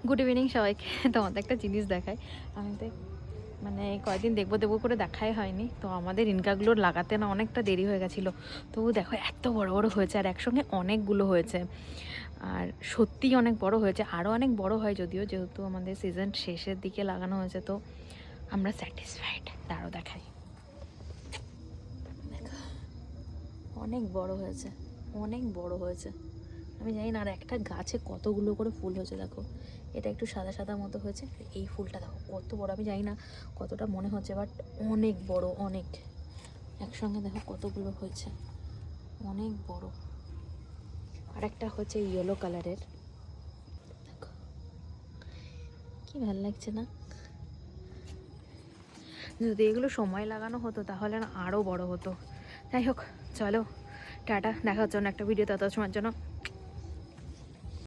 Good evening সবাইকে। তোমাদের একটা জিনিস দেখায়, আমি তো মানে কয়েকদিন দেখবো দেখবো করে দেখাই হয়নি। তো আমাদের ইনকাগুলো লাগাতে না অনেকটা দেরি হয়ে গেছিলো। তবু দেখো এত বড় বড় হয়েছে, আর একসঙ্গে অনেকগুলো হয়েছে, আর সত্যিই অনেক বড় হয়েছে। আরও অনেক বড় হয় যদিও, যেহেতু আমাদের সিজন শেষের দিকে লাগানো হয়েছে, তো আমরা স্যাটিসফাইড। তারও দেখাই, দেখো অনেক বড় হয়েছে, অনেক বড় হয়েছে। আমি জানি না আর একটা গাছে কতগুলো করে ফুল হয়েছে। দেখো এটা একটু সাদা সাদা মতো হয়েছে, এই ফুলটা দেখো কত বড়। আমি জানি না কতটা মনে হচ্ছে, বাট অনেক বড়, অনেক। একসঙ্গে দেখো কতগুলো হয়েছে, অনেক বড়। আর একটা হচ্ছে ইয়েলো কালারের, দেখো কি ভালো লাগছে না? যদি এগুলো সময় লাগানো হতো তাহলে না আরও বড় হতো। যাই হোক, চলো টাটা, দেখা হচ্ছে অন্য একটা ভিডিও। তত সময়ের জন্য